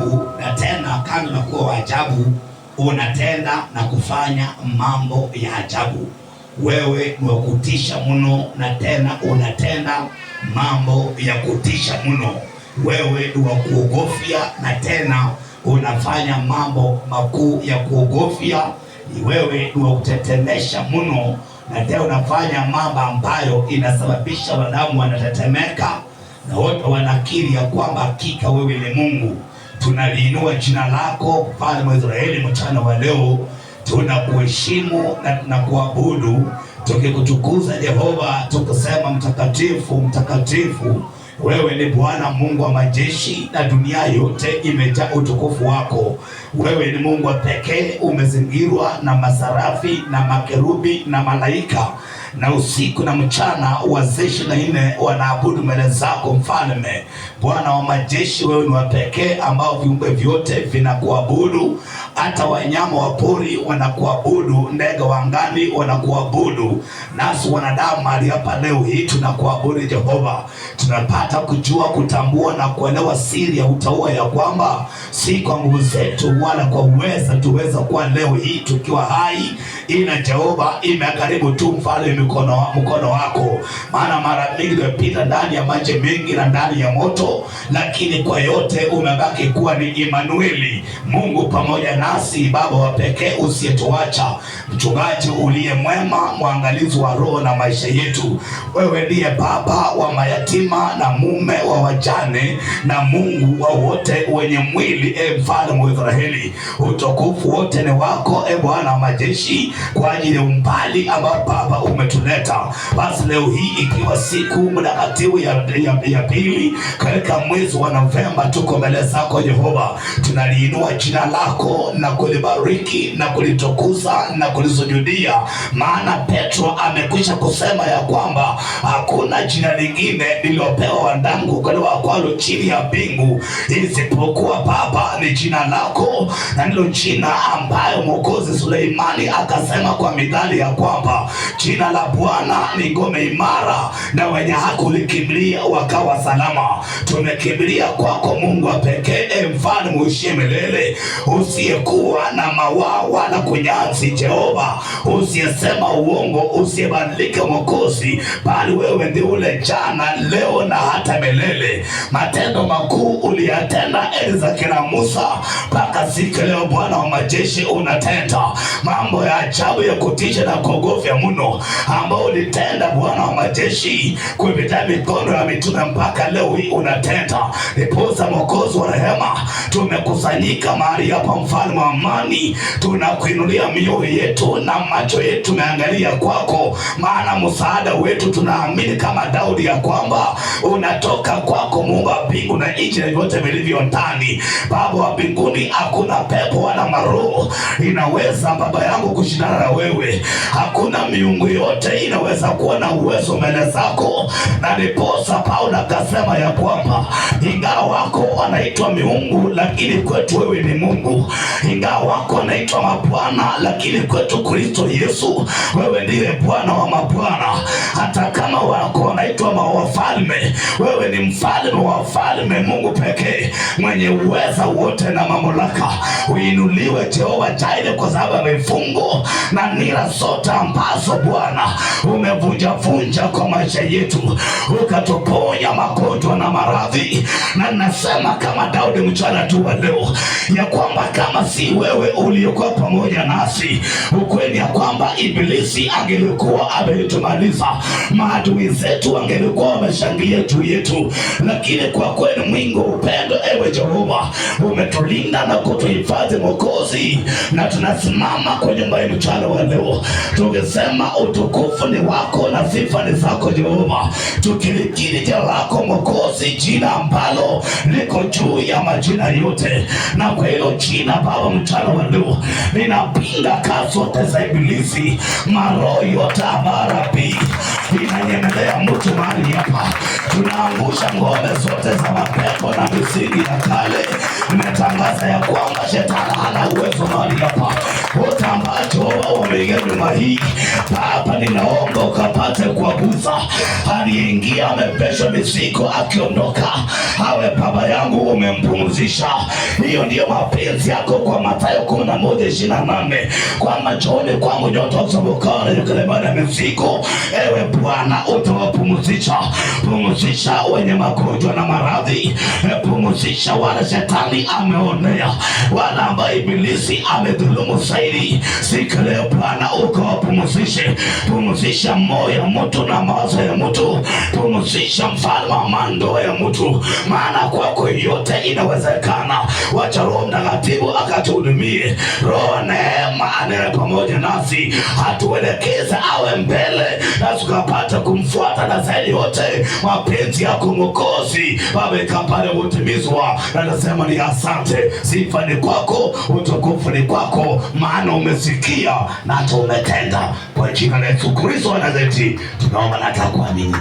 ajabu, na tena kando na kuwa wa ajabu, unatenda na kufanya mambo ya ajabu. Wewe ni wa kutisha mno, na tena unatenda mambo ya kutisha mno. Wewe ni wa kuogofya, na tena unafanya mambo makuu ya kuogofya. Wewe ni wa kutetemesha mno, na tena unafanya mambo ambayo inasababisha wanadamu wanatetemeka, na wote wanakiri ya kwamba hakika wewe ni Mungu. Tunaliinua jina lako, Mfalme wa Israeli, mchana wa leo. Tunakuheshimu na tunakuabudu, tukikutukuza Jehova, tukisema mtakatifu, mtakatifu. Wewe ni Bwana Mungu wa majeshi, na dunia yote imejaa utukufu wako. Wewe ni Mungu wa pekee, umezingirwa na masarafi na makerubi na malaika, na usiku na mchana wazee 24 wanaabudu mbele zako Mfalme. Bwana wa majeshi, wewe ni wa pekee ambao viumbe vyote vinakuabudu. Hata wanyama wa pori wanakuabudu, ndege wa angani wanakuabudu, nasi wanadamu mahali hapa leo hii tunakuabudu Jehova. Tunapata kujua, kutambua na kuelewa siri ya utaua ya kwamba si kwa nguvu zetu wala kwa uweza tuweza kuwa leo hii tukiwa hai, ila Jehova imegharimu tu Mfalme mkono wako. Maana mara mingi tumepita ndani ya maji mengi na ndani ya moto, lakini kwa yote umebaki kuwa ni Emanueli, Mungu pamoja nasi, Baba wa pekee usiyetuacha, mchungaji uliye mwema, mwangalizi wa roho na maisha yetu. Wewe ndiye baba wa mayatima na mume wa wajane na Mungu wa wote wenye mwili, Mfalme wa Israeli. Utukufu wote ni wako, Bwana wa majeshi, kwa ajili ya umbali ambao Baba umetuleta. Basi leo hii ikiwa siku mtakatifu ya pili katika mwezi wa Novemba, tuko mbele zako Jehova. Tunaliinua jina lako na kulibariki na kulitukuza na kulisujudia, maana Petro amekwisha kusema ya kwamba hakuna jina lingine lililopewa wanadamu kuokolewa kwalo chini ya mbingu isipokuwa Baba ni jina lako, na ndilo jina ambayo Mwokozi Suleimani akasema kwa mithali ya kwamba jina la Bwana ni ngome imara, na wenye haki ulikimbilia wakawa salama. Tumekimbilia kwako Mungu wa pekee, Mfalme uishie milele, usiyekuwa na mawaa wala kunyanzi, Jehova usiyesema uongo, usiyebadilika Mwokozi, bali wewe ndiye ule jana, leo na hata milele. Matendo makuu uliyatenda enzi za kina Musa mpaka siku leo, Bwana wa majeshi, unatenda mambo ya ajabu ya kutisha na kuogofya mno, ambao ulitenda Bwana wa majeshi kupitia mikono ya mitume mpaka leo hii unatenda. Ndiposa Mwokozi wa rehema, tumekusanyika mahali hapa Mfalme wa amani, tunakuinulia mioyo yetu na macho yetu tumeangalia kwako, maana msaada wetu tunaamini kama Daudi ya kwamba unatoka kwako, Mungu wa mbingu na nchi na vyote vilivyo ndani. Baba wa mbinguni, hakuna pepo wala maroho inaweza Baba yangu kushindana na wewe. Hakuna miungu yote inaweza kuwa na uwezo mbele zako, na ndiposa Paulo akasema ya kwamba ingawa wako wanaitwa miungu, lakini kwetu wewe ni Mungu. Ingawa wako wanaitwa mabwana, lakini kwetu Kristo Yesu wewe ndiye Bwana wa mabwana. Hata kama wako wanaitwa wafalme, wewe ni mfalme wa wafalme, Mungu pekee mwenye uweza wote na mamlaka. Uinuliwe Jehova Jireh, kwa sababu ya mifungo na nira zote ambazo Bwana umevunja kwa maisha yetu, ukatuponya magonjwa na maradhi. Na nasema kama Daudi mchana tu wa leo ya kwamba kama si wewe uliokuwa pamoja nasi, ukweli ya kwamba ibilisi angelikuwa ametumaliza, maadui zetu angelikuwa wameshangilia juu yetu. Lakini kwa kweli mwingi upendo, ewe Jehova, umetulinda na kutuhifadhi Mwokozi, na tunasimama kwenye nyumba hii mchana wa leo tukisema utukufu ni wako na sifa ni zako Jehova, tukilikiri jina lako Mwokozi, jina ambalo liko juu ya majina yote. Na kwa hilo jina Baba, mchana wa leo ninapinga kazi zote za ibilisi, maroho yote abarabi inanyemelea mtu mahali hapa. Tunaangusha ngome zote za mapepo na misingi ya kale. Nimetangaza ya kwamba shetani shetani hana uwezo mahali hapa. Wote ambacho wameingia nyumba hii, Baba ninaomba ukapate kuwaguza. Aliyeingia amebeba mizigo akiondoka, awe Baba yangu umempumzisha. Hiyo ndiyo mapenzi yako kwa Mathayo 11:28, kwa machoni kwangu nyote msabukana yukelebana mizigo. Ewe Bwana utawapumzisha. Pumzisha wenye magonjwa na maradhi, pumzisha wale shetani ameonea, wala ambaye ibilisi amedhulumu zaidi. Siku leo Bwana ukawapumzishe. Pumzisha moyo ya mtu na mawazo ya mtu, pumzisha mfalme wa mandoa ya mtu, maana kwako yote inawezekana. Wacha Roho Mtakatifu akatuhudumie. Roho neema anene pamoja nasi, atuelekeze, awe mbele na tukapata kumfuata, na zaidi yote mapenzi yako Mwokozi Baba ikapate kutimizwa. Na nasema ni asante, sifa ni kwako, utukufu ni kwako, maana umesikia na hata umetenda. Kwa jina la Yesu Kristo wa Nazareti tunaomba na kuamini.